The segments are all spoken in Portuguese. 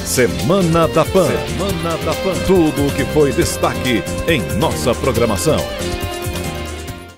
Semana da Pan. Semana da Pan. Tudo o que foi destaque em nossa programação.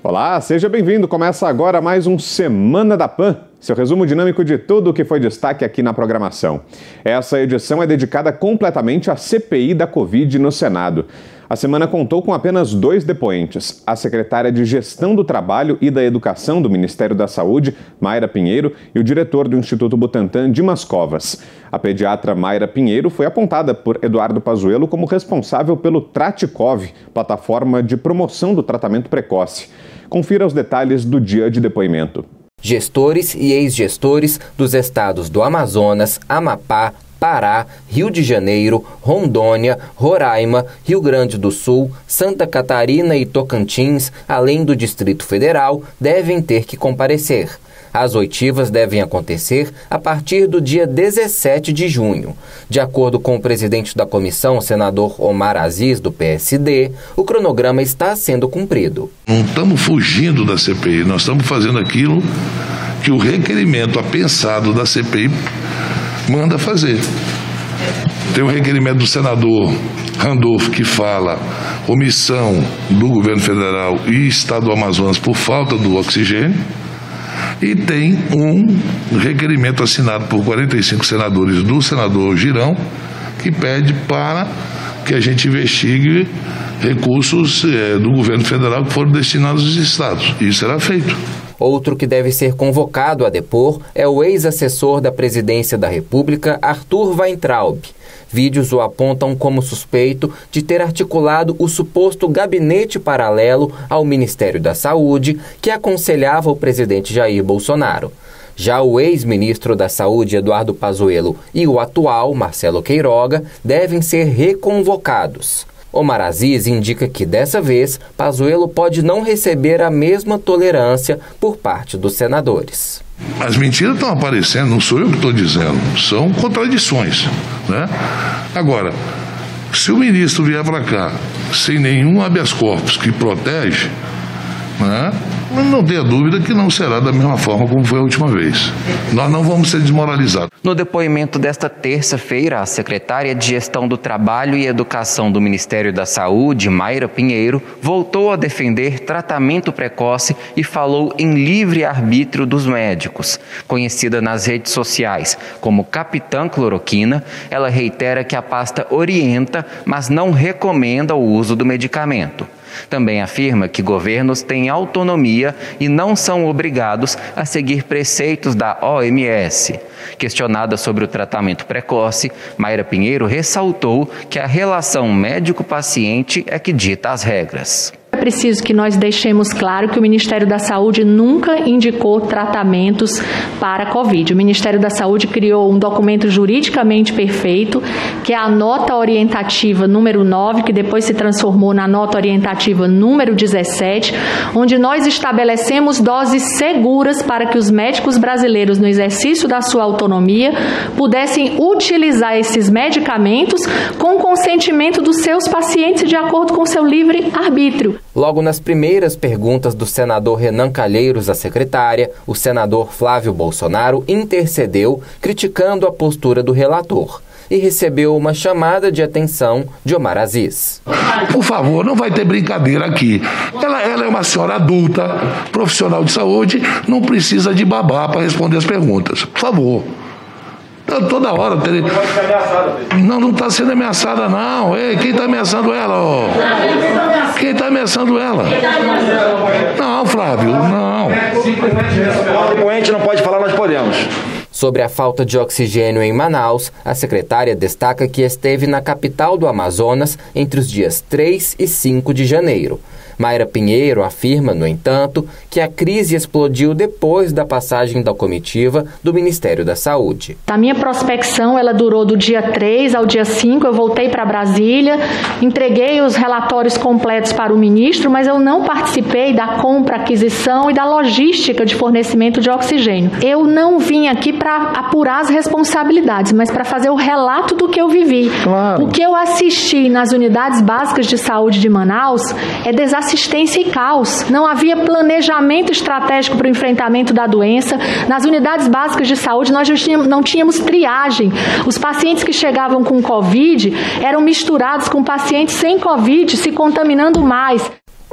Olá, seja bem-vindo. Começa agora mais um Semana da Pan, seu resumo dinâmico de tudo o que foi destaque aqui na programação. Essa edição é dedicada completamente à CPI da Covid no Senado. A semana contou com apenas 2 depoentes, a secretária de Gestão do Trabalho e da Educação do Ministério da Saúde, Mayra Pinheiro, e o diretor do Instituto Butantan, Dimas Covas. A pediatra Mayra Pinheiro foi apontada por Eduardo Pazuello como responsável pelo Traticov, plataforma de promoção do tratamento precoce. Confira os detalhes do dia de depoimento. Gestores e ex-gestores dos estados do Amazonas, Amapá, Pará, Rio de Janeiro, Rondônia, Roraima, Rio Grande do Sul, Santa Catarina e Tocantins, além do Distrito Federal, devem ter que comparecer. As oitivas devem acontecer a partir do dia 17 de junho. De acordo com o presidente da comissão, o senador Omar Aziz, do PSD, o cronograma está sendo cumprido. Não estamos fugindo da CPI, nós estamos fazendo aquilo que o requerimento apensado da CPI manda fazer. Tem um requerimento do senador Randolfo que fala omissão do governo federal e estado do Amazonas por falta do oxigênio, e tem um requerimento assinado por 45 senadores do senador Girão que pede para que a gente investigue recursos do governo federal que foram destinados aos estados. Isso será feito. Outro que deve ser convocado a depor é o ex-assessor da Presidência da República, Arthur Weintraub. Vídeos o apontam como suspeito de ter articulado o suposto gabinete paralelo ao Ministério da Saúde, que aconselhava o presidente Jair Bolsonaro. Já o ex-ministro da Saúde, Eduardo Pazuello, e o atual, Marcelo Queiroga, devem ser reconvocados. Omar Aziz indica que, dessa vez, Pazuello pode não receber a mesma tolerância por parte dos senadores. As mentiras estão aparecendo, não sou eu que estou dizendo, são contradições, né? Agora, se o ministro vier para cá sem nenhum habeas corpus que protege, né, não tenha dúvida que não será da mesma forma como foi a última vez. Nós não vamos ser desmoralizados. No depoimento desta terça-feira, a secretária de Gestão do Trabalho e Educação do Ministério da Saúde, Mayra Pinheiro, voltou a defender tratamento precoce e falou em livre-arbítrio dos médicos. Conhecida nas redes sociais como Capitã Cloroquina, ela reitera que a pasta orienta, mas não recomenda o uso do medicamento. Também afirma que governos têm autonomia e não são obrigados a seguir preceitos da OMS. Questionada sobre o tratamento precoce, Mayra Pinheiro ressaltou que a relação médico-paciente é que dita as regras. É preciso que nós deixemos claro que o Ministério da Saúde nunca indicou tratamentos para a Covid. O Ministério da Saúde criou um documento juridicamente perfeito, que é a nota orientativa número 9, que depois se transformou na nota orientativa número 17, onde nós estabelecemos doses seguras para que os médicos brasileiros, no exercício da sua autonomia, pudessem utilizar esses medicamentos com consentimento dos seus pacientes de acordo com seu livre arbítrio. Logo nas primeiras perguntas do senador Renan Calheiros à secretária, o senador Flávio Bolsonaro intercedeu, criticando a postura do relator, e recebeu uma chamada de atenção de Omar Aziz. Por favor, não vai ter brincadeira aqui. Ela é uma senhora adulta, profissional de saúde, não precisa de babá para responder as perguntas. Por favor. Toda hora. Não está sendo ameaçada, não. Ei, quem está ameaçando ela? Ó? Quem está ameaçando ela? Não, Flávio, não. O doente não pode falar, nós podemos. Sobre a falta de oxigênio em Manaus, a secretária destaca que esteve na capital do Amazonas entre os dias 3 e 5 de janeiro. Mayra Pinheiro afirma, no entanto, que a crise explodiu depois da passagem da comitiva do Ministério da Saúde. A minha prospecção ela durou do dia 3 ao dia 5, eu voltei para Brasília, entreguei os relatórios completos para o ministro, mas eu não participei da compra, aquisição e da logística de fornecimento de oxigênio. Eu não vim aqui para apurar as responsabilidades, mas para fazer o relato do que eu vivi. Claro. O que eu assisti nas unidades básicas de saúde de Manaus é desastroso. assistência e caos. Não havia planejamento estratégico para o enfrentamento da doença. Nas unidades básicas de saúde, nós não tínhamos triagem. Os pacientes que chegavam com Covid eram misturados com pacientes sem Covid, se contaminando mais.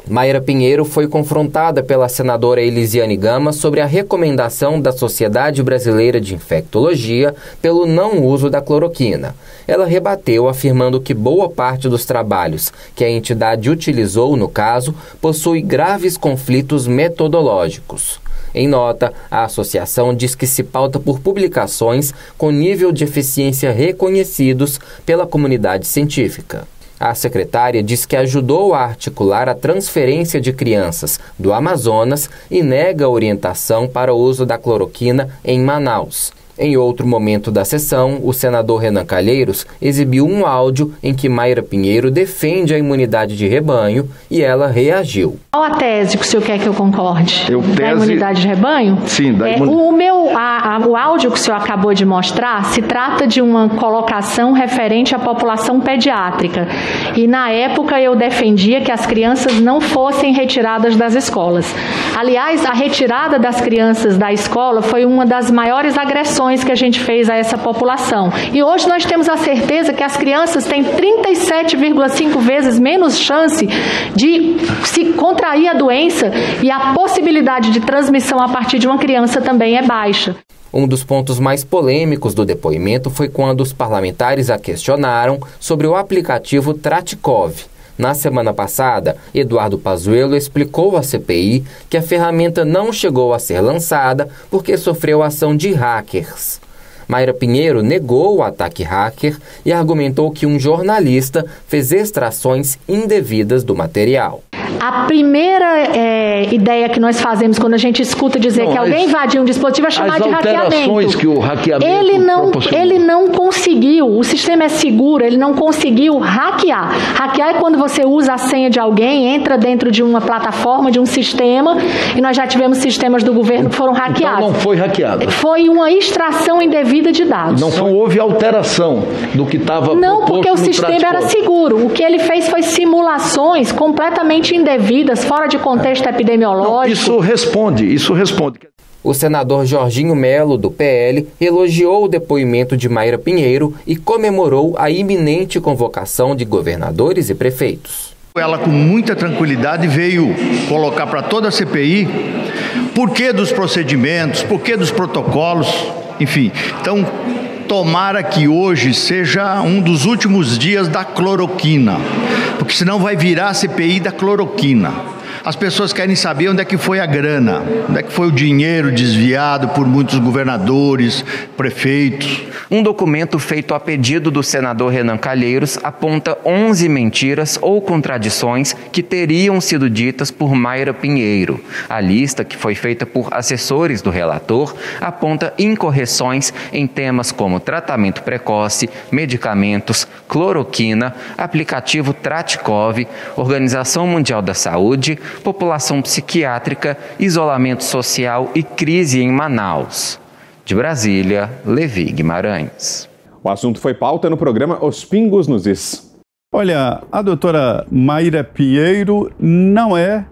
Mayra Pinheiro foi confrontada pela senadora Elisiane Gama sobre a recomendação da Sociedade Brasileira de Infectologia pelo não uso da cloroquina. Ela rebateu, afirmando que boa parte dos trabalhos que a entidade utilizou no caso possui graves conflitos metodológicos. Em nota, a associação diz que se pauta por publicações com nível de eficiência reconhecidos pela comunidade científica. A secretária diz que ajudou a articular a transferência de crianças do Amazonas e nega a orientação para o uso da cloroquina em Manaus. Em outro momento da sessão, o senador Renan Calheiros exibiu um áudio em que Mayra Pinheiro defende a imunidade de rebanho e ela reagiu. Qual a tese que o senhor quer que eu concorde? Da imunidade de rebanho? Sim, da imunidade. O áudio que o senhor acabou de mostrar se trata de uma colocação referente à população pediátrica. E na época eu defendia que as crianças não fossem retiradas das escolas. Aliás, a retirada das crianças da escola foi uma das maiores agressões que a gente fez a essa população. E hoje nós temos a certeza que as crianças têm 37,5 vezes menos chance de se contrair a doença e a possibilidade de transmissão a partir de uma criança também é baixa. Um dos pontos mais polêmicos do depoimento foi quando os parlamentares a questionaram sobre o aplicativo Tratikov. Na semana passada, Eduardo Pazuello explicou à CPI que a ferramenta não chegou a ser lançada porque sofreu ação de hackers. Mayra Pinheiro negou o ataque hacker e argumentou que um jornalista fez extrações indevidas do material. A primeira ideia que nós fazemos quando a gente escuta dizer que alguém invadiu um dispositivo é chamar de hackeamento. Que o hackeamento ele não conseguiu, o sistema é seguro, ele não conseguiu hackear. Hackear é quando você usa a senha de alguém, entra dentro de uma plataforma, de um sistema, e nós já tivemos sistemas do governo que foram hackeados. Então não foi hackeado. Foi uma extração indevida de dados. Não houve alteração do que estava proposto. Não, porque o sistema era seguro. O que ele fez foi simulações completamente indevidas, fora de contexto epidemiológico. Não, isso responde. O senador Jorginho Melo, do PL, elogiou o depoimento de Mayra Pinheiro e comemorou a iminente convocação de governadores e prefeitos. Ela, com muita tranquilidade, veio colocar para toda a CPI porquê dos procedimentos, porquê dos protocolos, enfim. Então, tomara que hoje seja um dos últimos dias da cloroquina, porque senão vai virar a CPI da cloroquina. As pessoas querem saber onde é que foi a grana, onde é que foi o dinheiro desviado por muitos governadores, prefeitos. Um documento feito a pedido do senador Renan Calheiros aponta 11 mentiras ou contradições que teriam sido ditas por Mayra Pinheiro. A lista, que foi feita por assessores do relator, aponta incorreções em temas como tratamento precoce, medicamentos, cloroquina, aplicativo Tratikov, Organização Mundial da Saúde, população psiquiátrica, isolamento social e crise em Manaus. De Brasília, Levi Guimarães. O assunto foi pauta no programa Os Pingos nos Is. Olha, a doutora Mayra Pinheiro não é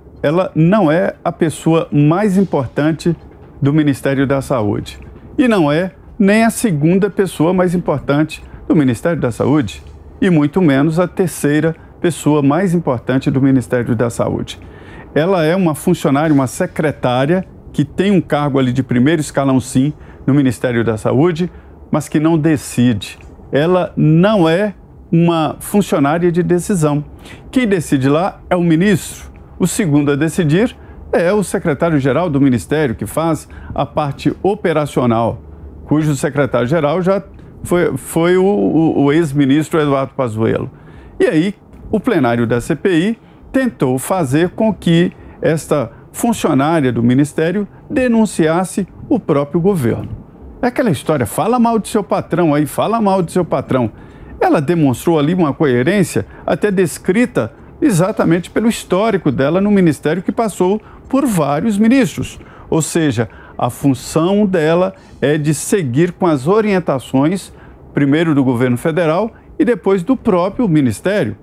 a pessoa mais importante do Ministério da Saúde. E não é nem a segunda pessoa mais importante do Ministério da Saúde. E muito menos a terceira pessoa mais importante do Ministério da Saúde. Ela é uma funcionária, uma secretária que tem um cargo ali de primeiro escalão, sim, no Ministério da Saúde, mas que não decide. Ela não é uma funcionária de decisão. Quem decide lá é o ministro. O segundo a decidir é o secretário-geral do Ministério, que faz a parte operacional, cujo secretário-geral já foi o ex-ministro Eduardo Pazuello. E aí, o plenário da CPI tentou fazer com que esta funcionária do Ministério denunciasse o próprio governo. É aquela história, fala mal de seu patrão aí, fala mal de seu patrão. Ela demonstrou ali uma coerência até descrita exatamente pelo histórico dela no Ministério, que passou por vários ministros. Ou seja, a função dela é de seguir com as orientações, primeiro do governo federal e depois do próprio Ministério.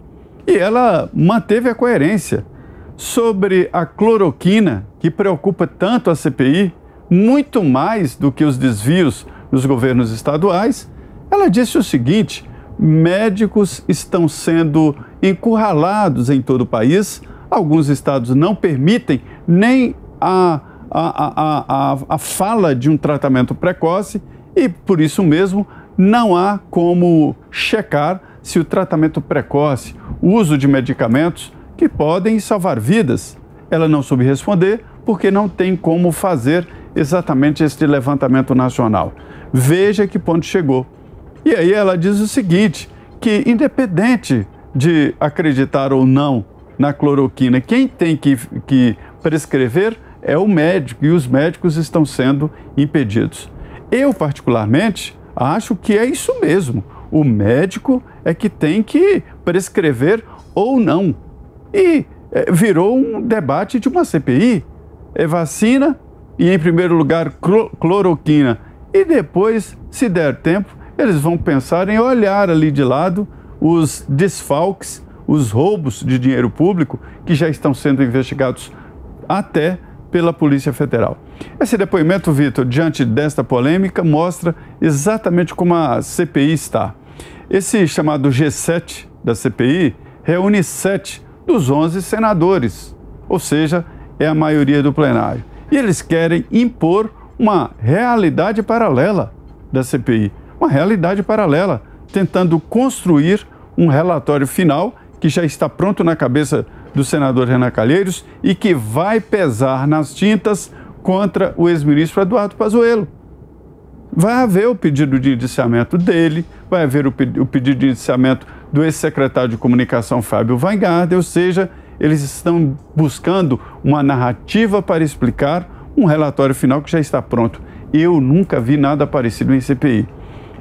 E ela manteve a coerência. sobre a cloroquina, que preocupa tanto a CPI, muito mais do que os desvios nos governos estaduais, ela disse o seguinte: médicos estão sendo encurralados em todo o país, alguns estados não permitem nem a fala de um tratamento precoce e, por isso mesmo, não há como checar se o tratamento precoce, o uso de medicamentos que podem salvar vidas. Ela não soube responder porque não tem como fazer exatamente este levantamento nacional. Veja que ponto chegou. E aí ela diz o seguinte, que independente de acreditar ou não na cloroquina, quem tem que prescrever é o médico, e os médicos estão sendo impedidos. Eu, particularmente, acho que é isso mesmo. O médico é que tem que prescrever ou não. E virou um debate de uma CPI. É vacina e, em primeiro lugar, cloroquina. E depois, se der tempo, eles vão pensar em olhar ali de lado os desfalques, os roubos de dinheiro público que já estão sendo investigados até pela Polícia Federal. Esse depoimento, Vitor, diante desta polêmica, mostra exatamente como a CPI está. Esse chamado G7 da CPI reúne 7 dos 11 senadores, ou seja, é a maioria do plenário. E eles querem impor uma realidade paralela da CPI, uma realidade paralela, tentando construir um relatório final que já está pronto na cabeça do senador Renan Calheiros e que vai pesar nas tintas contra o ex-ministro Eduardo Pazuello. Vai haver o pedido de indiciamento dele, vai haver o pedido de indiciamento do ex-secretário de Comunicação Fábio Weingarten, ou seja, eles estão buscando uma narrativa para explicar um relatório final que já está pronto. Eu nunca vi nada parecido em CPI.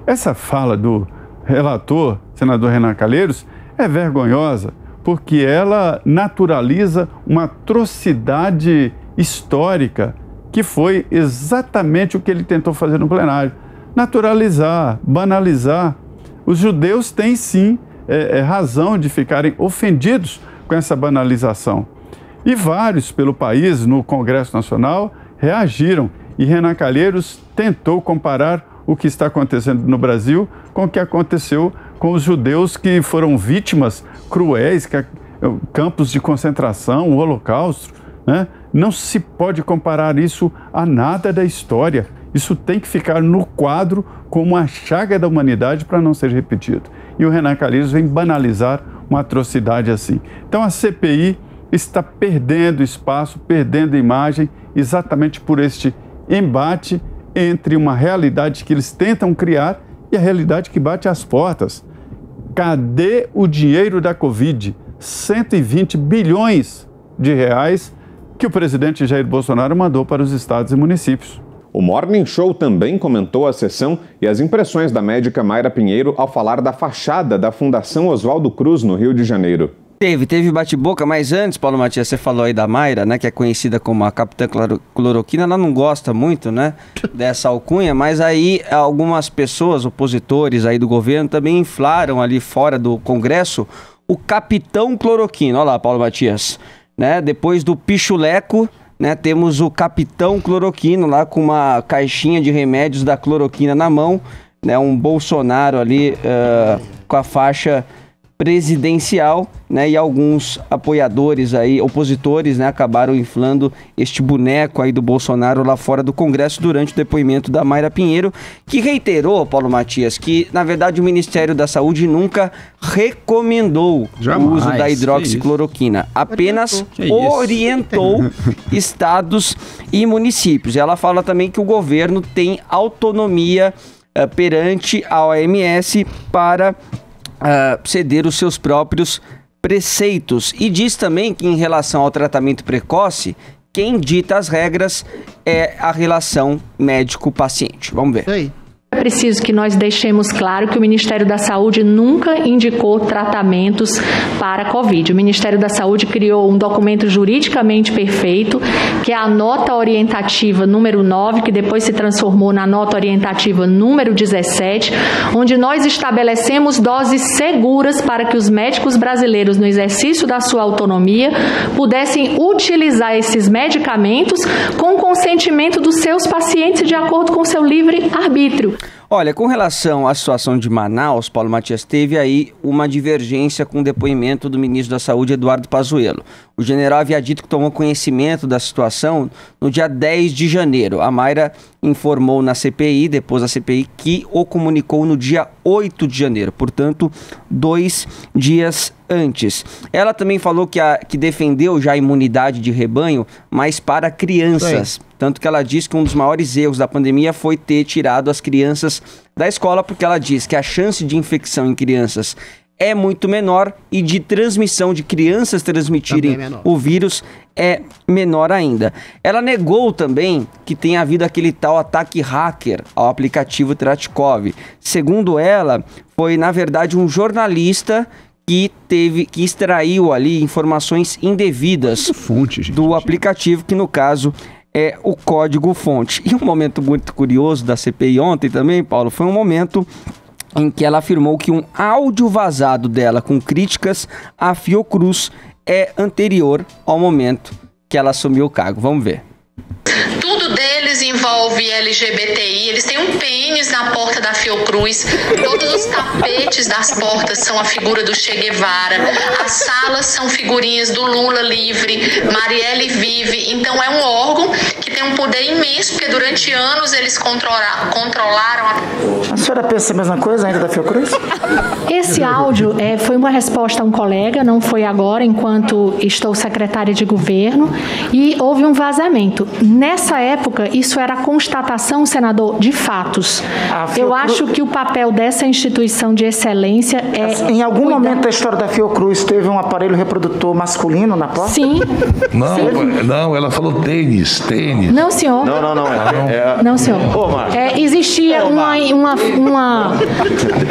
Essa fala do relator, senador Renan Calheiros, é vergonhosa, porque ela naturaliza uma atrocidade histórica que foi exatamente o que ele tentou fazer no plenário. Naturalizar, banalizar. Os judeus têm sim razão de ficarem ofendidos com essa banalização. E vários pelo país, no Congresso Nacional, reagiram. E Renan Calheiros tentou comparar o que está acontecendo no Brasil com o que aconteceu com os judeus que foram vítimas cruéis, campos de concentração, o Holocausto, né? Não se pode comparar isso a nada da história. Isso tem que ficar no quadro como uma chaga da humanidade para não ser repetido. E o Renan Calheiros vem banalizar uma atrocidade assim. Então a CPI está perdendo espaço, perdendo imagem, exatamente por este embate entre uma realidade que eles tentam criar e a realidade que bate às portas. Cadê o dinheiro da Covid? 120 bilhões de reais que o presidente Jair Bolsonaro mandou para os estados e municípios. O Morning Show também comentou a sessão e as impressões da médica Mayra Pinheiro ao falar da fachada da Fundação Oswaldo Cruz, no Rio de Janeiro. Teve bate-boca, mas antes, Paulo Matias, você falou aí da Mayra, né, que é conhecida como a Capitã Cloroquina, ela não gosta muito, né, dessa alcunha, mas aí algumas pessoas, opositores aí do governo, também inflaram ali fora do Congresso o Capitão Cloroquina. Olha lá, Paulo Matias, né, depois do pichuleco, né, temos o Capitão Cloroquina lá com uma caixinha de remédios da cloroquina na mão, né, um Bolsonaro ali com a faixa presidencial, né, e alguns apoiadores aí, opositores, né, acabaram inflando este boneco aí do Bolsonaro lá fora do Congresso durante o depoimento da Mayra Pinheiro, que reiterou, Paulo Matias, que na verdade o Ministério da Saúde nunca recomendou o uso da hidroxicloroquina, apenas orientou estados e municípios. Ela fala também que o governo tem autonomia perante a OMS para ceder os seus próprios preceitos, e diz também que em relação ao tratamento precoce, quem dita as regras é a relação médico-paciente. Vamos ver. preciso que nós deixemos claro que o Ministério da Saúde nunca indicou tratamentos para a Covid. O Ministério da Saúde criou um documento juridicamente perfeito, que é a nota orientativa número 9, que depois se transformou na nota orientativa número 17, onde nós estabelecemos doses seguras para que os médicos brasileiros, no exercício da sua autonomia, pudessem utilizar esses medicamentos com consentimento dos seus pacientes de acordo com seu livre arbítrio. Olha, com relação à situação de Manaus, Paulo Matias, teve aí uma divergência com o depoimento do ministro da Saúde, Eduardo Pazuello. O general havia dito que tomou conhecimento da situação no dia 10 de janeiro. A Mayra informou na CPI, depois da CPI, que o comunicou no dia 8 de janeiro, portanto, 2 dias antes. Ela também falou que defendeu já a imunidade de rebanho, mas para crianças. Tanto que ela diz que um dos maiores erros da pandemia foi ter tirado as crianças da escola, porque ela diz que a chance de infecção em crianças é muito menor e de transmissão, de crianças transmitirem o vírus, é menor ainda. Ela negou também que tenha havido aquele tal ataque hacker ao aplicativo Tratikov. Segundo ela, foi na verdade um jornalista que extraiu ali informações indevidas do aplicativo, que no caso é o código-fonte. E um momento muito curioso da CPI ontem também, Paulo, foi um momento em que ela afirmou que um áudio vazado dela com críticas à Fiocruz é anterior ao momento que ela assumiu o cargo. Vamos ver. Tudo deles envolve LGBTI, eles têm um pênis na porta da Fiocruz, todos os tapetes das portas são a figura do Che Guevara, as salas são figurinhas do Lula livre, Marielle vive, então é um órgão que tem um poder imenso, porque durante anos eles controlaram A senhora pensa a mesma coisa ainda da Fiocruz? Esse áudio foi uma resposta a um colega, não foi agora, enquanto estou secretária de governo, e houve um vazamento. Nessa época, isso era constatação, senador, de fatos. Eu acho que o papel dessa instituição de excelência é... Em algum momento da história da Fiocruz teve um aparelho reprodutor masculino na porta? Sim. Não, ela falou tênis. Não, senhor. Não, senhor. Existia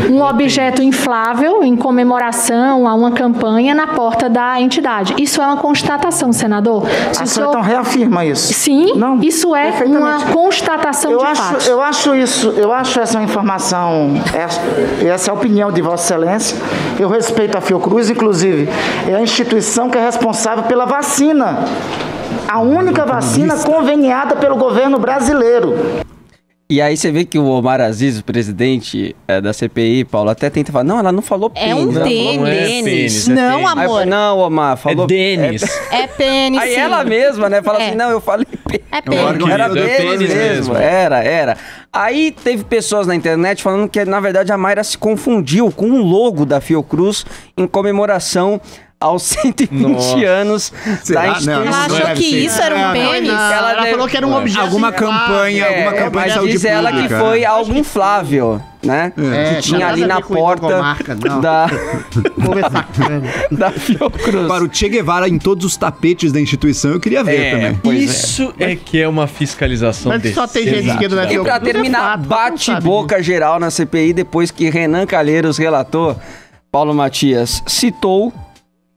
um objeto inflável em comemoração a uma campanha na porta da entidade. Isso é uma constatação, senador. A senhora então reafirma isso? Sim, isso é uma constatação de fatos. Eu acho essa informação, essa é a opinião de Vossa Excelência. Eu respeito a Fiocruz, inclusive, é a instituição que é responsável pela vacina. A única vacina conveniada pelo governo brasileiro. E aí você vê que o Omar Aziz, o presidente da CPI, Paulo, até tenta falar, não, ela não falou pênis. É um tênis. Não, amor. Aí, não, Omar, falou... É pênis. É pênis, Aí ela mesma, né, fala assim, não, eu falei pênis. É pênis. Era pênis mesmo. Era. Aí teve pessoas na internet falando que, na verdade, a Mayra se confundiu com o logo da Fiocruz em comemoração aos 120 anos da instituição. Ela achou que isso era um pênis? Ela falou que era um objeto. Alguma campanha de saúde diz ela que foi algo inflável, né? Que tinha ali na porta da Fiocruz. Para o Che Guevara em todos os tapetes da instituição, eu queria ver também. Isso é que é uma fiscalização Mas só tem gente esquerda na Fiocruz. E pra terminar, bate-boca geral na CPI, depois que Renan Calheiros, relator, Paulo Matias, citou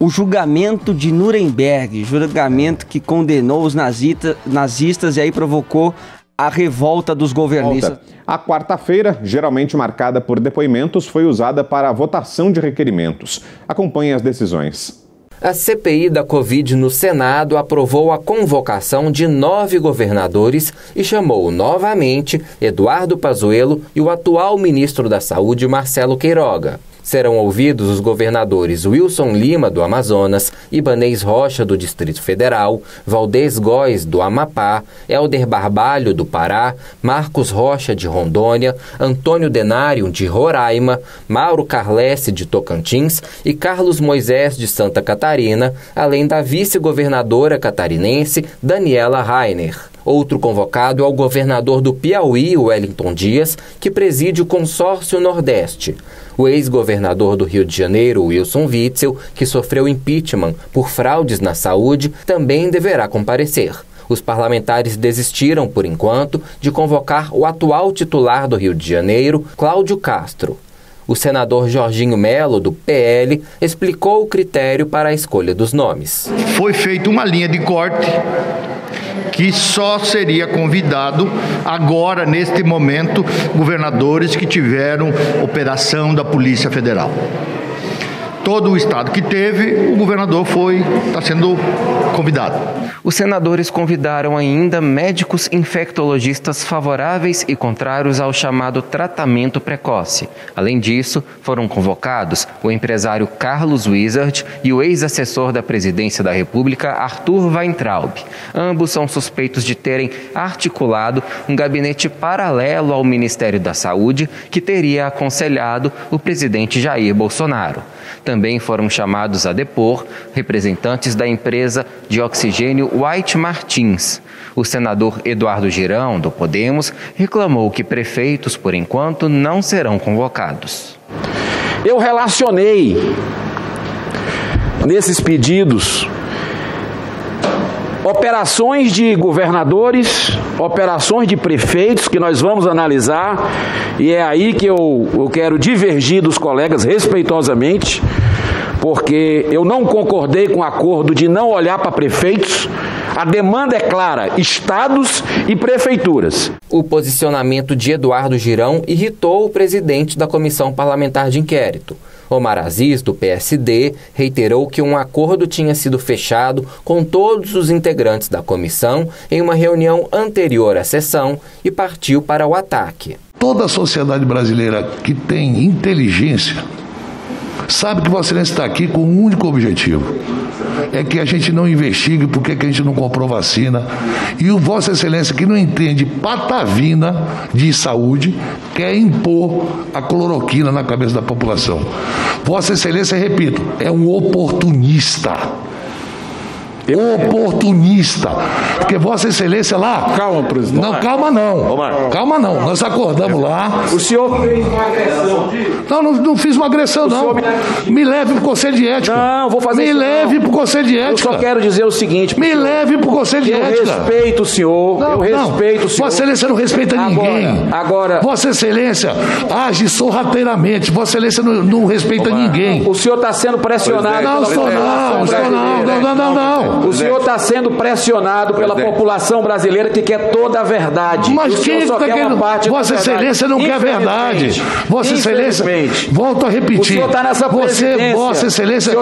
o julgamento de Nuremberg, julgamento que condenou os nazistas e aí provocou a revolta dos governistas. A quarta-feira, geralmente marcada por depoimentos, foi usada para a votação de requerimentos. Acompanhe as decisões. A CPI da Covid no Senado aprovou a convocação de 9 governadores e chamou novamente Eduardo Pazuello e o atual ministro da Saúde, Marcelo Queiroga. Serão ouvidos os governadores Wilson Lima, do Amazonas, Ibanez Rocha, do Distrito Federal, Valdez Góes, do Amapá, Helder Barbalho, do Pará, Marcos Rocha, de Rondônia, Antônio Denário, de Roraima, Mauro Carlesse, de Tocantins e Carlos Moisés, de Santa Catarina, além da vice-governadora catarinense Daniela Rainer. Outro convocado é o governador do Piauí, Wellington Dias, que preside o Consórcio Nordeste. O ex-governador do Rio de Janeiro, Wilson Witzel, que sofreu impeachment por fraudes na saúde, também deverá comparecer. Os parlamentares desistiram, por enquanto, de convocar o atual titular do Rio de Janeiro, Cláudio Castro. O senador Jorginho Melo, do PL, explicou o critério para a escolha dos nomes. Foi feita uma linha de corte que só seria convidado agora, neste momento, governadores que tiveram operação da Polícia Federal. Todo o estado que teve, o governador está sendo convidado. Os senadores convidaram ainda médicos infectologistas favoráveis e contrários ao chamado tratamento precoce. Além disso, foram convocados o empresário Carlos Wizard e o ex-assessor da Presidência da República, Arthur Weintraub. Ambos são suspeitos de terem articulado um gabinete paralelo ao Ministério da Saúde que teria aconselhado o presidente Jair Bolsonaro. Também foram chamados a depor representantes da empresa de oxigênio White Martins. O senador Eduardo Girão, do Podemos, reclamou que prefeitos, por enquanto, não serão convocados. Eu relacionei nesses pedidos operações de governadores, operações de prefeitos que nós vamos analisar, e é aí que eu quero divergir dos colegas respeitosamente, porque eu não concordei com o acordo de não olhar para prefeitos. A demanda é clara, estados e prefeituras. O posicionamento de Eduardo Girão irritou o presidente da Comissão Parlamentar de Inquérito. Omar Aziz, do PSD, reiterou que um acordo tinha sido fechado com todos os integrantes da comissão em uma reunião anterior à sessão e partiu para o ataque. Toda a sociedade brasileira que tem inteligência sabe que Vossa Excelência está aqui com um único objetivo: é que a gente não investigue por que a gente não comprou vacina. E o Vossa Excelência, que não entende patavina de saúde, quer impor a cloroquina na cabeça da população. Vossa Excelência, repito, é um oportunista. Oportunista. Porque Vossa Excelência lá... Calma, presidente. Não, calma não. Omar. Calma não. Nós acordamos lá. O senhor fez uma agressão. Não fiz uma agressão, não. Me leve pro Conselho de Ética. Não, vou fazer isso. Me leve pro Conselho de Ética. Eu só quero dizer o seguinte. Me leve pro Conselho de Ética. Eu respeito o senhor. Eu respeito o senhor. Vossa Excelência não respeita ninguém. Agora... Vossa Excelência age sorrateiramente. Vossa Excelência não respeita ninguém. O senhor está sendo pressionado. Não. O senhor está sendo pressionado pela população brasileira que quer toda a verdade. Mas quem está querendo? Vossa Excelência não quer verdade. Vossa Excelência, volto a repetir. O senhor está nessa presidência. Vossa Excelência,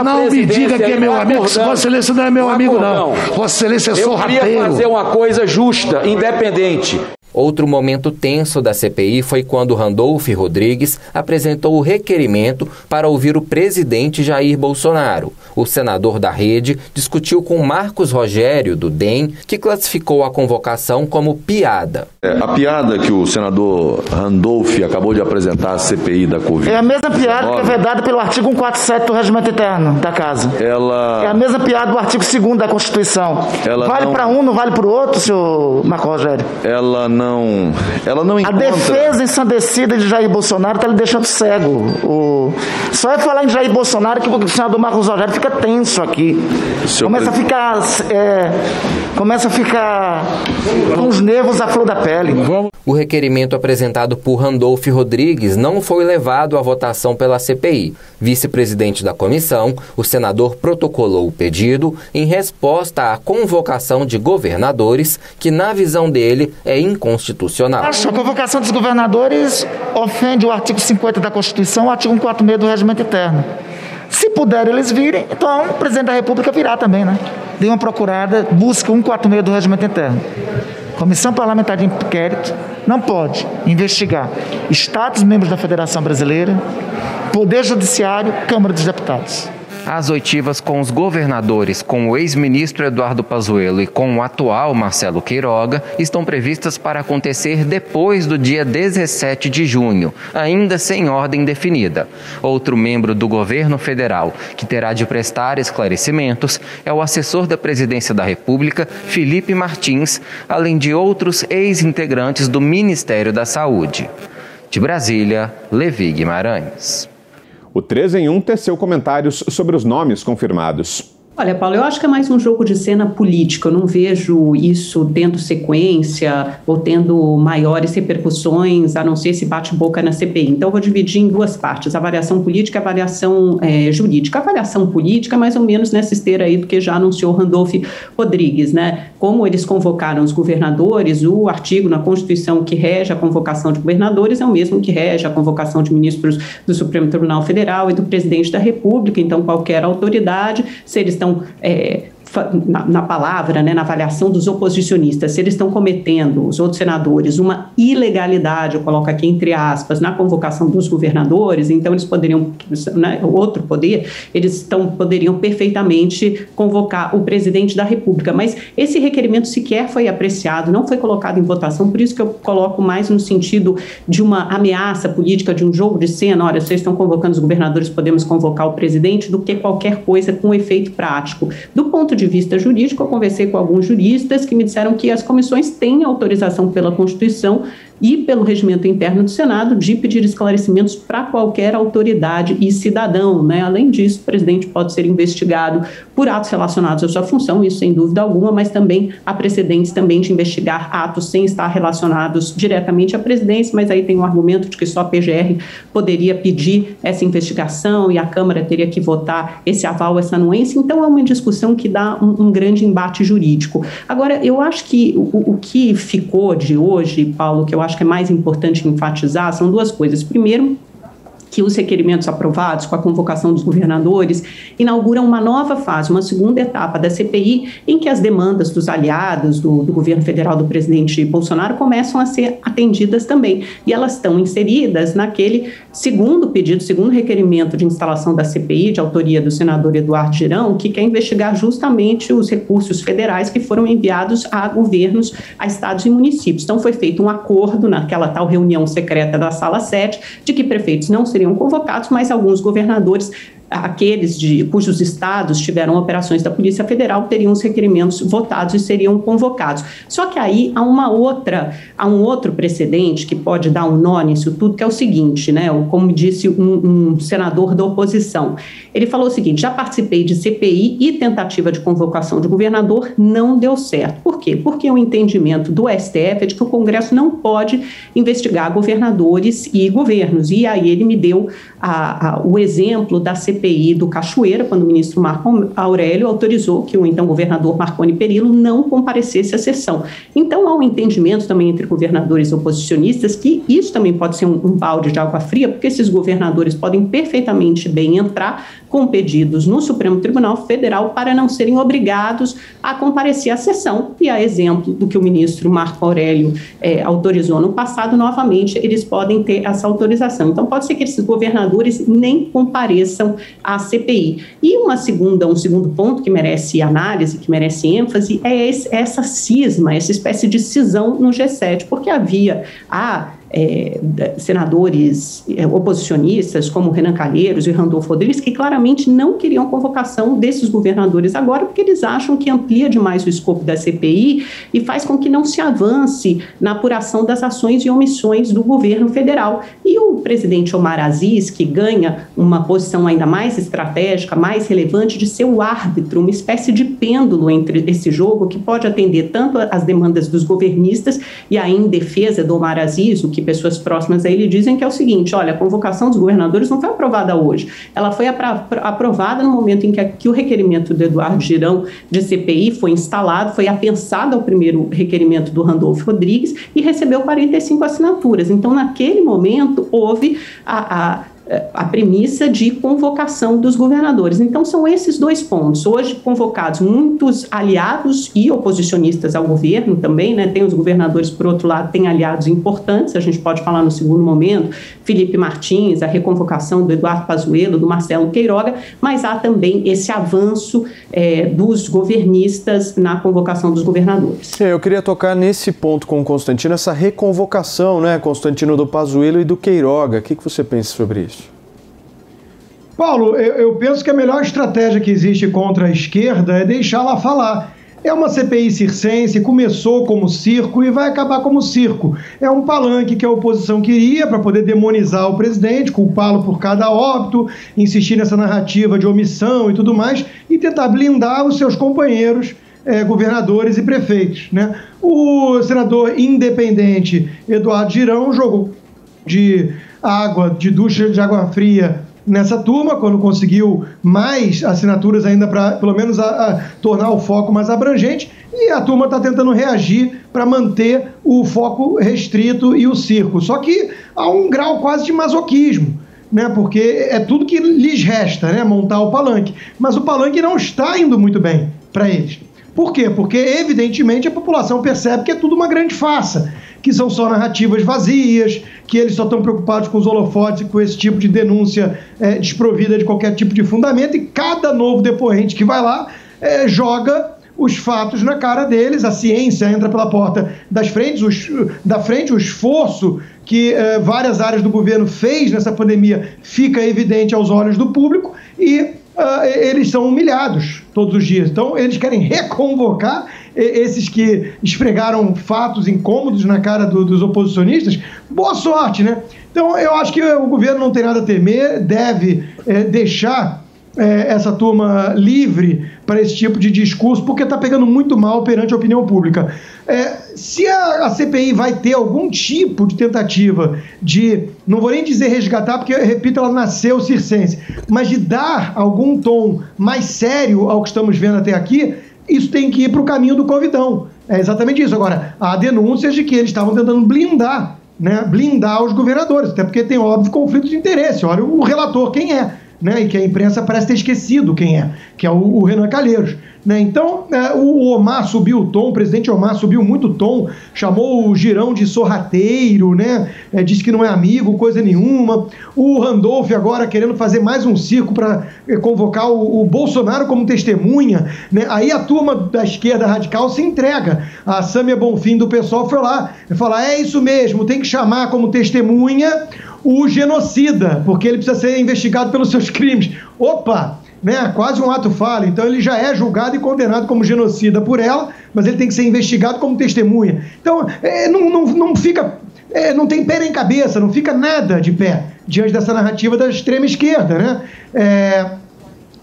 não me diga que é meu amigo. Vossa Excelência não é meu amigo, não. Vossa Excelência é sorrateiro. Eu queria fazer uma coisa justa, independente. Outro momento tenso da CPI foi quando Randolph Rodrigues apresentou o requerimento para ouvir o presidente Jair Bolsonaro. O senador da Rede discutiu com Marcos Rogério, do DEM, que classificou a convocação como piada. A piada que o senador Randolph acabou de apresentar à CPI da Covid. É a mesma piada que é vedada pelo artigo 147 do Regimento Interno da Casa. É a mesma piada do artigo 2º da Constituição. Vale para um, não vale para o outro, senhor Marcos Rogério? Ela não encontra... A defesa ensandecida de Jair Bolsonaro está lhe deixando cego. Só é falar em Jair Bolsonaro que o senador Marcos Rogério fica tenso aqui. Começa a ficar com os nervos à flor da pele. O requerimento apresentado por Randolph Rodrigues não foi levado à votação pela CPI. Vice-presidente da comissão, o senador protocolou o pedido em resposta à convocação de governadores, que, na visão dele, é inconstitucional. A convocação dos governadores ofende o artigo 50 da Constituição e o artigo 146 do Regimento Interno. Se puder eles virem, então o presidente da República virá também, né? Dê uma procurada, busca 146 do Regimento Interno. Comissão Parlamentar de Inquérito não pode investigar estados membros da Federação Brasileira, Poder Judiciário, Câmara dos Deputados. As oitivas com os governadores, com o ex-ministro Eduardo Pazuello e com o atual Marcelo Queiroga, estão previstas para acontecer depois do dia 17 de junho, ainda sem ordem definida. Outro membro do governo federal que terá de prestar esclarecimentos é o assessor da Presidência da República, Felipe Martins, além de outros ex-integrantes do Ministério da Saúde. De Brasília, Levi Guimarães. O 3 em 1 teceu comentários sobre os nomes confirmados. Olha, Paulo, eu acho que é mais um jogo de cena política. Eu não vejo isso tendo sequência ou tendo maiores repercussões, a não ser esse bate-boca na CPI. Então, eu vou dividir em duas partes, a avaliação política e a avaliação jurídica. A avaliação política, mais ou menos nessa esteira aí do que já anunciou Randolph Rodrigues, né? Como eles convocaram os governadores, o artigo na Constituição que rege a convocação de governadores é o mesmo que rege a convocação de ministros do Supremo Tribunal Federal e do presidente da República. Então, qualquer autoridade, se eles estão na palavra, né, na avaliação dos oposicionistas, se eles estão cometendo, os outros senadores, uma ilegalidade, eu coloco aqui entre aspas, na convocação dos governadores, então eles poderiam, né, outro poder, eles poderiam perfeitamente convocar o presidente da República, mas esse requerimento sequer foi apreciado, não foi colocado em votação, por isso que eu coloco mais no sentido de uma ameaça política, de um jogo de cena, olha, vocês estão convocando os governadores, podemos convocar o presidente, do que qualquer coisa com efeito prático. Do ponto de vista jurídico, eu conversei com alguns juristas que me disseram que as comissões têm autorização pela Constituição e pelo regimento interno do Senado de pedir esclarecimentos para qualquer autoridade e cidadão, né? Além disso, o presidente pode ser investigado por atos relacionados à sua função, isso sem dúvida alguma, mas também há precedentes também de investigar atos sem estar relacionados diretamente à presidência, mas aí tem um argumento de que só a PGR poderia pedir essa investigação e a Câmara teria que votar esse aval, essa anuência, então é uma discussão que dá um grande embate jurídico. Agora, eu acho que o que ficou de hoje, Paulo, que eu acho que é mais importante enfatizar, são duas coisas. Primeiro, que os requerimentos aprovados com a convocação dos governadores inauguram uma nova fase, uma segunda etapa da CPI, em que as demandas dos aliados do governo federal do presidente Bolsonaro começam a ser atendidas também. E elas estão inseridas naquele segundo pedido, segundo requerimento de instalação da CPI, de autoria do senador Eduardo Girão, que quer investigar justamente os recursos federais que foram enviados a governos, a estados e municípios. Então, foi feito um acordo naquela tal reunião secreta da Sala 7, de que prefeitos não seriam convocados, mas alguns governadores, aqueles cujos estados tiveram operações da Polícia Federal, teriam os requerimentos votados e seriam convocados. Só que aí há um outro precedente que pode dar um nó nisso tudo, que é o seguinte, né? Como disse um senador da oposição, ele falou o seguinte: já participei de CPI e tentativa de convocação de governador, não deu certo. Por quê? Porque o entendimento do STF é de que o Congresso não pode investigar governadores e governos, e aí ele me deu o exemplo da CPI do Cachoeira, quando o ministro Marco Aurélio autorizou que o então governador Marconi Perillo não comparecesse à sessão. Então, há um entendimento também entre governadores oposicionistas que isso também pode ser um balde de água fria, porque esses governadores podem perfeitamente bem entrar com pedidos no Supremo Tribunal Federal para não serem obrigados a comparecer à sessão. E a exemplo do que o ministro Marco Aurélio autorizou no passado, novamente, eles podem ter essa autorização. Então, pode ser que esses governadores nem compareçam à CPI. E um segundo ponto que merece análise, que merece ênfase, é essa cisma, essa espécie de cisão no G7, porque havia senadores oposicionistas como Renan Calheiros e Randolph Rodrigues que claramente não queriam convocação desses governadores agora, porque eles acham que amplia demais o escopo da CPI e faz com que não se avance na apuração das ações e omissões do governo federal. E o presidente Omar Aziz, que ganha uma posição ainda mais estratégica, mais relevante, de ser o árbitro, uma espécie de pêndulo entre esse jogo que pode atender tanto as demandas dos governistas, e aí em defesa do Omar Aziz, o que pessoas próximas a ele dizem que é o seguinte: olha, a convocação dos governadores não foi aprovada hoje, ela foi aprovada no momento em que o requerimento do Eduardo Girão de CPI foi instalado, foi apensado ao primeiro requerimento do Randolph Rodrigues e recebeu 45 assinaturas. Então, naquele momento, houve a premissa de convocação dos governadores. Então, são esses dois pontos. Hoje, convocados muitos aliados e oposicionistas ao governo também, né? Tem os governadores, por outro lado, tem aliados importantes, a gente pode falar no segundo momento, Felipe Martins, a reconvocação do Eduardo Pazuello, do Marcelo Queiroga, mas há também esse avanço dos governistas na convocação dos governadores. Eu queria tocar nesse ponto com o Constantino, essa reconvocação, né, Constantino, do Pazuello e do Queiroga. O que você pensa sobre isso? Paulo, eu penso que a melhor estratégia que existe contra a esquerda é deixá-la falar. É uma CPI circense, começou como circo e vai acabar como circo. É um palanque que a oposição queria para poder demonizar o presidente, culpá-lo por cada óbito, insistir nessa narrativa de omissão e tudo mais, e tentar blindar os seus companheiros, governadores e prefeitos, né? O senador independente Eduardo Girão jogou de ducha de água fria nessa turma, quando conseguiu mais assinaturas ainda para, pelo menos, tornar o foco mais abrangente, e a turma está tentando reagir para manter o foco restrito e o circo. Só que há um grau quase de masoquismo, né? Porque é tudo que lhes resta, né? Montar o palanque. Mas o palanque não está indo muito bem para eles. Por quê? Porque, evidentemente, a população percebe que é tudo uma grande farsa, que são só narrativas vazias, que eles só estão preocupados com os holofotes e com esse tipo de denúncia desprovida de qualquer tipo de fundamento, e cada novo depoente que vai lá joga os fatos na cara deles, a ciência entra pela porta da frente, o esforço que várias áreas do governo fez nessa pandemia fica evidente aos olhos do público, e eles são humilhados todos os dias. Então, eles querem reconvocar esses que esfregaram fatos incômodos na cara dos oposicionistas. Boa sorte, né? Então, eu acho que o governo não tem nada a temer, deve deixar essa turma livre para esse tipo de discurso, porque está pegando muito mal perante a opinião pública. Se a CPI vai ter algum tipo de tentativa de, não vou nem dizer resgatar, porque, repito, ela nasceu circense, mas de dar algum tom mais sério ao que estamos vendo até aqui, isso tem que ir para o caminho do Covidão. É exatamente isso. Agora, há denúncias de que eles estavam tentando blindar, né? Blindar os governadores, até porque tem óbvio conflito de interesse. Olha o relator quem é, né? E que a imprensa parece ter esquecido quem é, que é o Renan Calheiros, né? Então, o Omar subiu o tom, o presidente Omar subiu muito o tom, chamou o Girão de sorrateiro, né? Disse que não é amigo, coisa nenhuma. O Randolph agora querendo fazer mais um circo para convocar o Bolsonaro como testemunha, né? Aí a turma da esquerda radical se entrega. A Sâmia Bonfim do PSOL foi lá e falar: é isso mesmo, tem que chamar como testemunha o genocida, porque ele precisa ser investigado pelos seus crimes. Opa! Né, quase um ato falho, então ele já é julgado e condenado como genocida por ela, mas ele tem que ser investigado como testemunha. Então, não fica, não tem pé nem cabeça, não fica nada de pé diante dessa narrativa da extrema esquerda, né?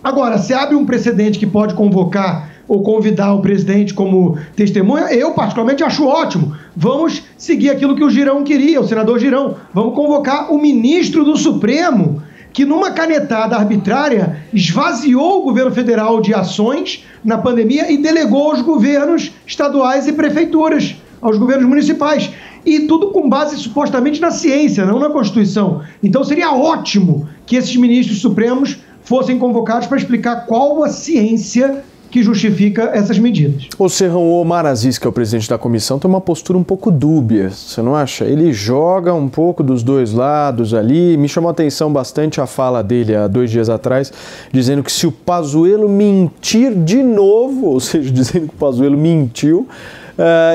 Agora, se abre um precedente que pode convocar ou convidar o presidente como testemunha, eu particularmente acho ótimo. Vamos seguir aquilo que o Girão queria, o senador Girão. Vamos convocar o ministro do Supremo, que numa canetada arbitrária esvaziou o governo federal de ações na pandemia e delegou aos governos estaduais e prefeituras, aos governos municipais. E tudo com base supostamente na ciência, não na Constituição. Então seria ótimo que esses ministros supremos fossem convocados para explicar qual a ciência que justifica essas medidas. O Serrão, o Omar Aziz, que é o presidente da comissão, tem uma postura um pouco dúbia, você não acha? Ele joga um pouco dos dois lados ali. Me chamou a atenção bastante a fala dele há 2 dias atrás, dizendo que se o Pazuello mentir de novo, ou seja, dizendo que o Pazuello mentiu,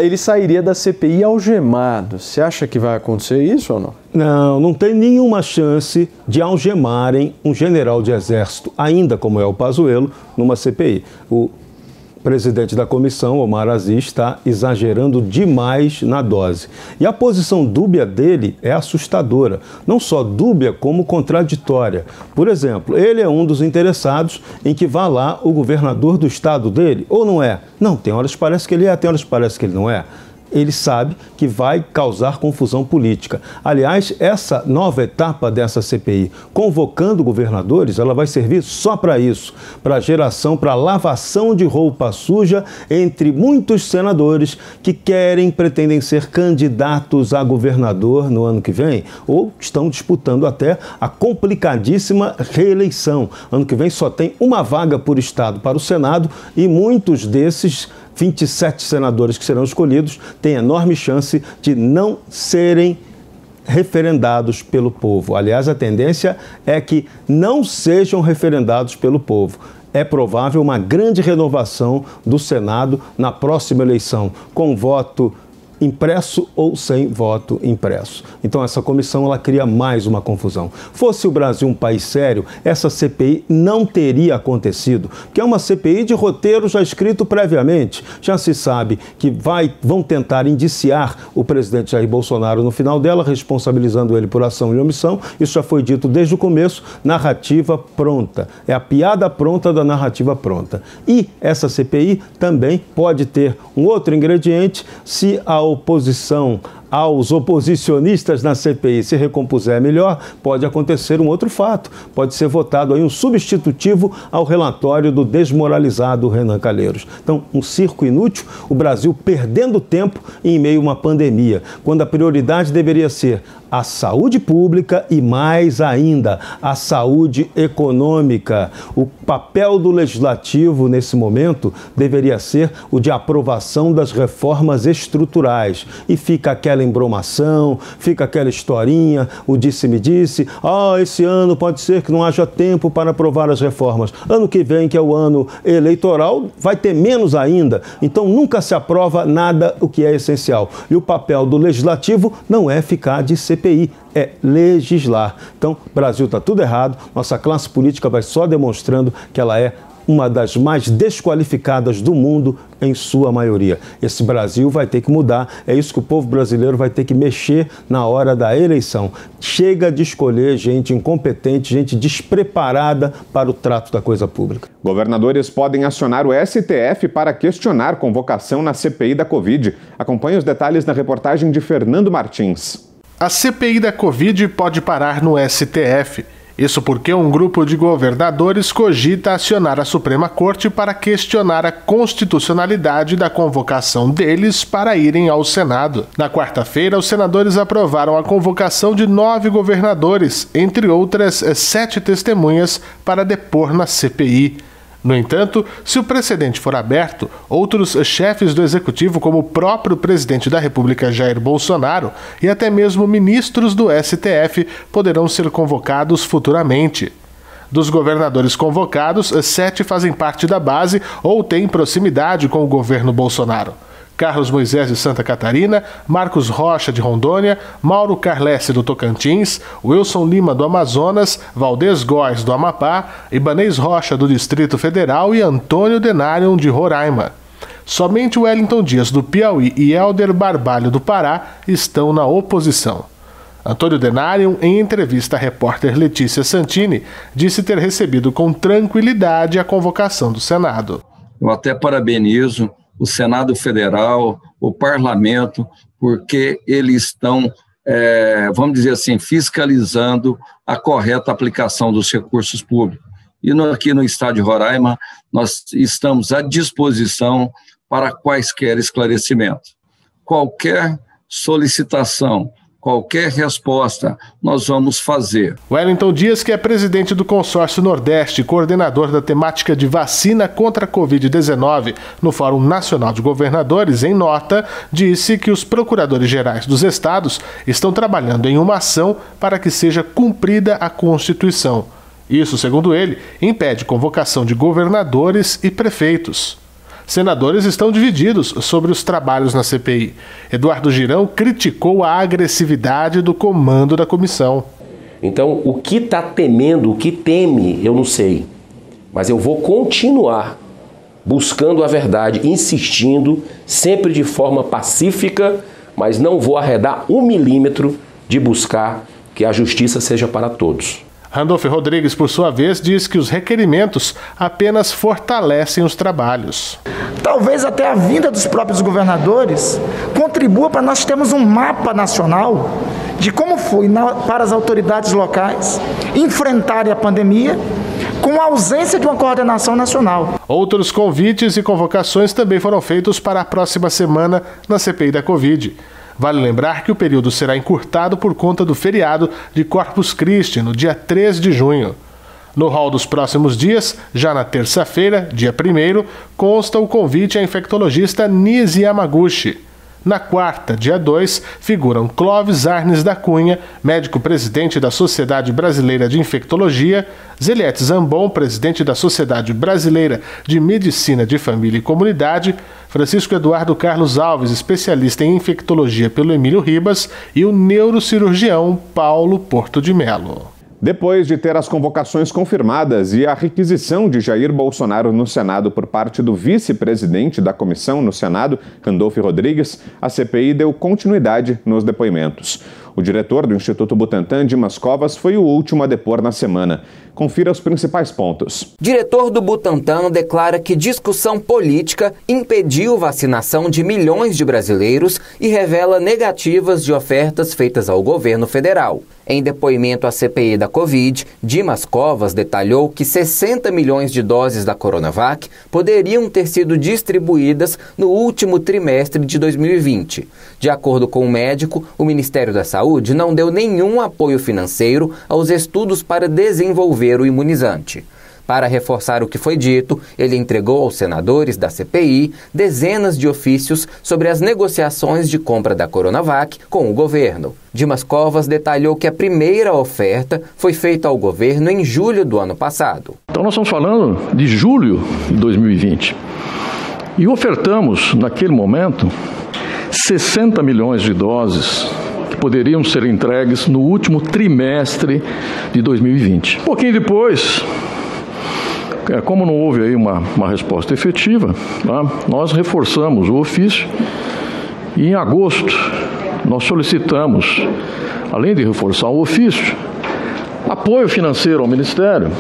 ele sairia da CPI algemado. Você acha que vai acontecer isso ou não? Não tem nenhuma chance de algemarem um general de exército, ainda como é o Pazuello, numa CPI. O presidente da comissão, Omar Aziz, está exagerando demais na dose. E a posição dúbia dele é assustadora. Não só dúbia, como contraditória. Por exemplo, ele é um dos interessados em que vá lá o governador do estado dele, ou não é? Não, tem horas que parece que ele é, tem horas que parece que ele não é. Ele sabe que vai causar confusão política. Aliás, essa nova etapa dessa CPI, convocando governadores, ela vai servir só para isso, para geração, para lavação de roupa suja entre muitos senadores que pretendem ser candidatos a governador no ano que vem, ou estão disputando até a complicadíssima reeleição. Ano que vem só tem uma vaga por estado para o Senado e muitos desses 27 senadores que serão escolhidos têm enorme chance de não serem referendados pelo povo. Aliás, a tendência é que não sejam referendados pelo povo. É provável uma grande renovação do Senado na próxima eleição, com voto impresso ou sem voto impresso. Então essa comissão ela cria mais uma confusão. Fosse o Brasil um país sério, essa CPI não teria acontecido, porque é uma CPI de roteiro já escrito previamente. Já se sabe que vão tentar indiciar o presidente Jair Bolsonaro no final dela, responsabilizando ele por ação e omissão. Isso já foi dito desde o começo, narrativa pronta. É a piada pronta da narrativa pronta. E essa CPI também pode ter um outro ingrediente se a oposição aos oposicionistas na CPI se recompuser melhor, pode acontecer um outro fato. Pode ser votado aí um substitutivo ao relatório do desmoralizado Renan Calheiros. Então, um circo inútil, o Brasil perdendo tempo em meio a uma pandemia, quando a prioridade deveria ser a saúde pública e, mais ainda, a saúde econômica. O papel do legislativo, nesse momento, deveria ser o de aprovação das reformas estruturais. E fica aquela embromação, fica aquela historinha, o disse-me-disse, esse ano pode ser que não haja tempo para aprovar as reformas. Ano que vem, que é o ano eleitoral, vai ter menos ainda. Então, nunca se aprova nada o que é essencial. E o papel do legislativo não é ficar de CPI, é legislar. Então, o Brasil está tudo errado, nossa classe política vai só demonstrando que ela é uma das mais desqualificadas do mundo em sua maioria. Esse Brasil vai ter que mudar, é isso que o povo brasileiro vai ter que mexer na hora da eleição. Chega de escolher gente incompetente, gente despreparada para o trato da coisa pública. Governadores podem acionar o STF para questionar convocação na CPI da Covid. Acompanhe os detalhes na reportagem de Fernando Martins. A CPI da Covid pode parar no STF. Isso porque um grupo de governadores cogita acionar a Suprema Corte para questionar a constitucionalidade da convocação deles para irem ao Senado. Na quarta-feira, os senadores aprovaram a convocação de 9 governadores, entre outras 7 testemunhas, para depor na CPI. No entanto, se o precedente for aberto, outros chefes do Executivo, como o próprio presidente da República, Jair Bolsonaro, e até mesmo ministros do STF, poderão ser convocados futuramente. Dos governadores convocados, 7 fazem parte da base ou têm proximidade com o governo Bolsonaro. Carlos Moisés de Santa Catarina, Marcos Rocha de Rondônia, Mauro Carlesse do Tocantins, Wilson Lima do Amazonas, Valdez Góes do Amapá, Ibanez Rocha do Distrito Federal e Antônio Denarion de Roraima. Somente Wellington Dias do Piauí e Helder Barbalho do Pará estão na oposição. Antônio Denarion, em entrevista à repórter Letícia Santini, disse ter recebido com tranquilidade a convocação do Senado. Eu até parabenizo o Senado Federal, o Parlamento, porque eles estão, vamos dizer assim, fiscalizando a correta aplicação dos recursos públicos. E aqui no estado de Roraima, nós estamos à disposição para quaisquer esclarecimentos. Qualquer solicitação, qualquer resposta, nós vamos fazer. Wellington Dias, que é presidente do Consórcio Nordeste, coordenador da temática de vacina contra a Covid-19 no Fórum Nacional de Governadores, em nota, disse que os procuradores-gerais dos estados estão trabalhando em uma ação para que seja cumprida a Constituição. Isso, segundo ele, impede convocação de governadores e prefeitos. Senadores estão divididos sobre os trabalhos na CPI. Eduardo Girão criticou a agressividade do comando da comissão. Então, o que está temendo, o que teme, eu não sei. Mas eu vou continuar buscando a verdade, insistindo, sempre de forma pacífica, mas não vou arredar 1 milímetro de buscar que a justiça seja para todos. Randolfo Rodrigues, por sua vez, diz que os requerimentos apenas fortalecem os trabalhos. Talvez até a vinda dos próprios governadores contribua para nós termos um mapa nacional de como foi para as autoridades locais enfrentarem a pandemia com a ausência de uma coordenação nacional. Outros convites e convocações também foram feitos para a próxima semana na CPI da Covid. Vale lembrar que o período será encurtado por conta do feriado de Corpus Christi, no dia 3 de junho. No rol dos próximos dias, já na terça-feira, dia 1º, consta o convite à infectologista Nise Yamaguchi. Na quarta, dia 2, figuram Clóvis Arnes da Cunha, médico-presidente da Sociedade Brasileira de Infectologia, Zeliette Zambon, presidente da Sociedade Brasileira de Medicina de Família e Comunidade, Francisco Eduardo Carlos Alves, especialista em infectologia pelo Emílio Ribas, e o neurocirurgião Paulo Porto de Melo. Depois de ter as convocações confirmadas e a requisição de Jair Bolsonaro no Senado por parte do vice-presidente da comissão no Senado, Randolfo Rodrigues, a CPI deu continuidade nos depoimentos. O diretor do Instituto Butantan, Dimas Covas, foi o último a depor na semana. Confira os principais pontos. Diretor do Butantan declara que discussão política impediu vacinação de milhões de brasileiros e revela negativas de ofertas feitas ao governo federal. Em depoimento à CPI da Covid, Dimas Covas detalhou que 60 milhões de doses da Coronavac poderiam ter sido distribuídas no último trimestre de 2020. De acordo com o médico, o Ministério da Saúde não deu nenhum apoio financeiro aos estudos para desenvolver o imunizante. Para reforçar o que foi dito, ele entregou aos senadores da CPI dezenas de ofícios sobre as negociações de compra da Coronavac com o governo. Dimas Covas detalhou que a primeira oferta foi feita ao governo em julho do ano passado. Então nós estamos falando de julho de 2020 e ofertamos, naquele momento, 60 milhões de doses que poderiam ser entregues no último trimestre de 2020. Um pouquinho depois, como não houve aí uma resposta efetiva, nós reforçamos o ofício e em agosto nós solicitamos, além de reforçar o ofício, apoio financeiro ao Ministério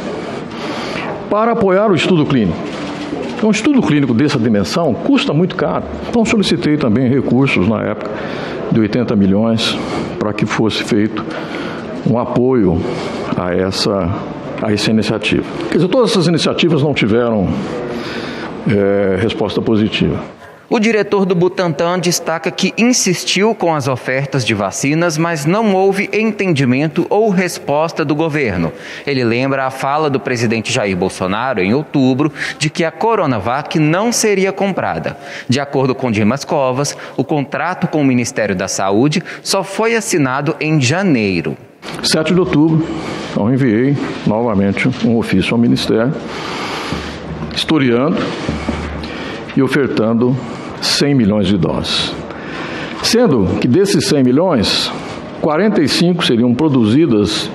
para apoiar o estudo clínico. Um estudo clínico dessa dimensão custa muito caro. Então solicitei também recursos na época de 80 milhões para que fosse feito um apoio a essa iniciativa. Quer dizer, todas essas iniciativas não tiveram resposta positiva. O diretor do Butantan destaca que insistiu com as ofertas de vacinas, mas não houve entendimento ou resposta do governo. Ele lembra a fala do presidente Jair Bolsonaro, em outubro, de que a Coronavac não seria comprada. De acordo com Dimas Covas, o contrato com o Ministério da Saúde só foi assinado em janeiro. 7 de outubro, eu enviei novamente um ofício ao Ministério, historiando e ofertando 100 milhões de doses. Sendo que desses 100 milhões, 45 seriam produzidas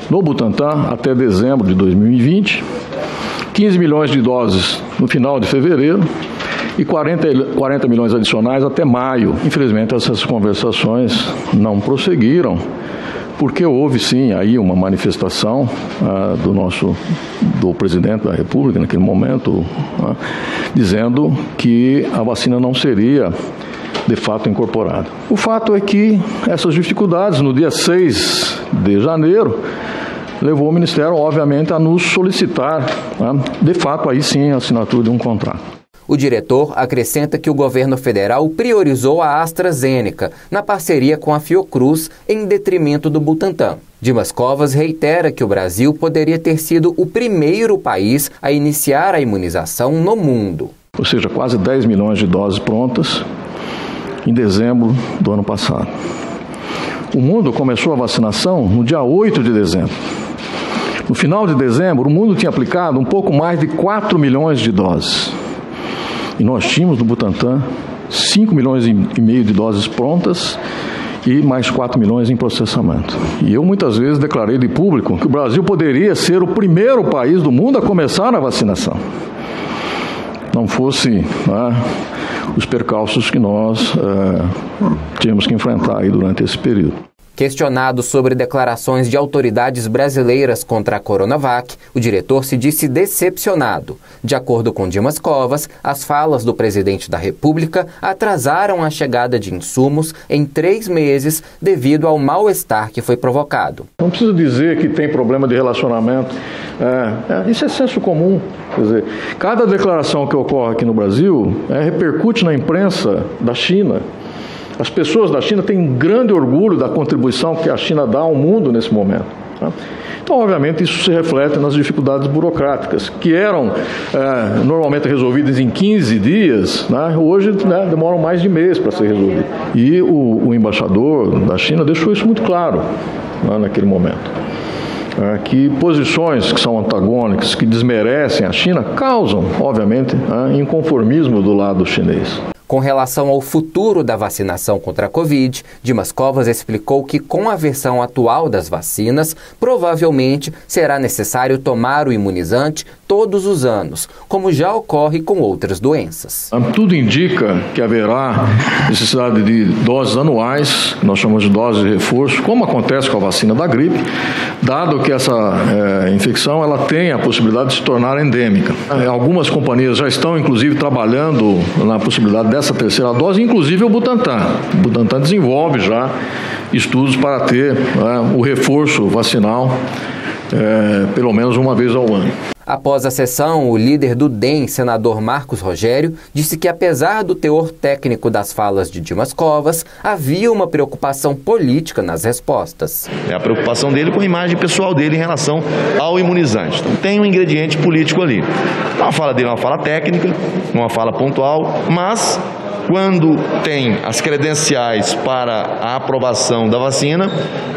no Butantan até dezembro de 2020, 15 milhões de doses no final de fevereiro e 40 milhões adicionais até maio. Infelizmente, essas conversações não prosseguiram, porque houve sim aí uma manifestação do presidente da República naquele momento, dizendo que a vacina não seria de fato incorporada. O fato é que essas dificuldades, no dia 6 de janeiro, levou o Ministério, obviamente, a nos solicitar, de fato, aí sim, a assinatura de um contrato. O diretor acrescenta que o governo federal priorizou a AstraZeneca, na parceria com a Fiocruz, em detrimento do Butantan. Dimas Covas reitera que o Brasil poderia ter sido o primeiro país a iniciar a imunização no mundo. Ou seja, quase 10 milhões de doses prontas em dezembro do ano passado. O mundo começou a vacinação no dia 8 de dezembro. No final de dezembro, o mundo tinha aplicado um pouco mais de 4 milhões de doses. E nós tínhamos no Butantan 5 milhões e meio de doses prontas e mais 4 milhões em processamento. E eu muitas vezes declarei de público que o Brasil poderia ser o primeiro país do mundo a começar a vacinação. Não fosse os percalços que nós tínhamos que enfrentar aí durante esse período. Questionado sobre declarações de autoridades brasileiras contra a Coronavac, o diretor se disse decepcionado. De acordo com Dimas Covas, as falas do presidente da República atrasaram a chegada de insumos em 3 meses devido ao mal-estar que foi provocado. Não preciso dizer que tem problema de relacionamento. Isso é senso comum. Quer dizer, cada declaração que ocorre aqui no Brasil repercute na imprensa da China. As pessoas da China têm grande orgulho da contribuição que a China dá ao mundo nesse momento. Então, obviamente, isso se reflete nas dificuldades burocráticas, que eram normalmente resolvidas em 15 dias, hoje demoram mais de mês para ser resolvido. E o embaixador da China deixou isso muito claro naquele momento. que posições que são antagônicas, que desmerecem a China, causam, obviamente, inconformismo do lado chinês. Com relação ao futuro da vacinação contra a Covid, Dimas Covas explicou que com a versão atual das vacinas, provavelmente será necessário tomar o imunizante todos os anos, como já ocorre com outras doenças. Tudo indica que haverá necessidade de doses anuais, que nós chamamos de doses de reforço, como acontece com a vacina da gripe, dado que essa infecção ela tem a possibilidade de se tornar endêmica. Algumas companhias já estão, inclusive, trabalhando na possibilidade dessa terceira dose, inclusive o Butantan. O Butantan desenvolve já estudos para ter o reforço vacinal pelo menos uma vez ao ano. Após a sessão, o líder do DEM, senador Marcos Rogério, disse que apesar do teor técnico das falas de Dimas Covas, havia uma preocupação política nas respostas. É a preocupação dele com a imagem pessoal dele em relação ao imunizante. Então tem um ingrediente político ali. A fala dele é uma fala técnica, uma fala pontual, mas quando tem as credenciais para a aprovação da vacina,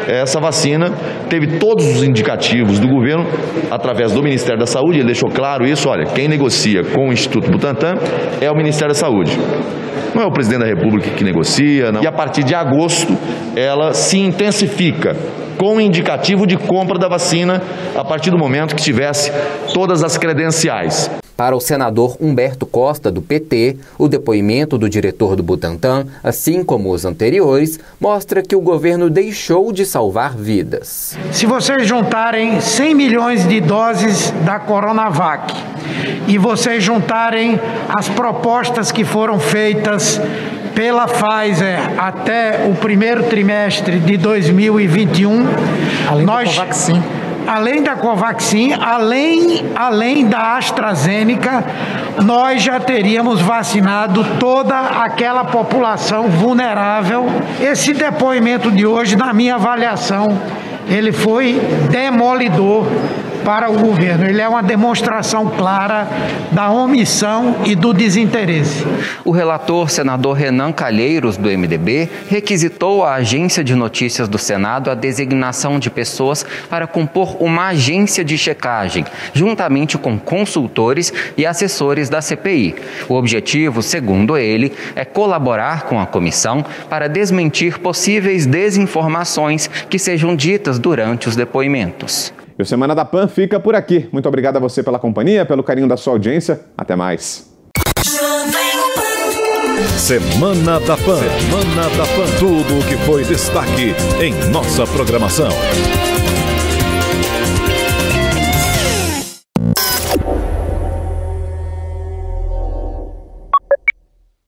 essa vacina teve todos os indicativos do governo através do Ministério da Saúde. Ele deixou claro isso, olha, quem negocia com o Instituto Butantan é o Ministério da Saúde. Não é o presidente da República que negocia, não. E a partir de agosto ela se intensifica com o indicativo de compra da vacina a partir do momento que tivesse todas as credenciais. Para o senador Humberto Costa, do PT, o depoimento do diretor do Butantan, assim como os anteriores, mostra que o governo deixou de salvar vidas. Se vocês juntarem 100 milhões de doses da Coronavac e vocês juntarem as propostas que foram feitas pela Pfizer até o primeiro trimestre de 2021, além da Covaxin, além da AstraZeneca, nós já teríamos vacinado toda aquela população vulnerável. Esse depoimento de hoje, na minha avaliação, ele foi demolidor para o governo. Ele é uma demonstração clara da omissão e do desinteresse. O relator, senador Renan Calheiros, do MDB, requisitou à Agência de Notícias do Senado a designação de pessoas para compor uma agência de checagem, juntamente com consultores e assessores da CPI. O objetivo, segundo ele, é colaborar com a comissão para desmentir possíveis desinformações que sejam ditas durante os depoimentos. E o Semana da Pan fica por aqui. Muito obrigado a você pela companhia, pelo carinho da sua audiência. Até mais. Semana da Pan. Semana da Pan. Tudo o que foi destaque em nossa programação.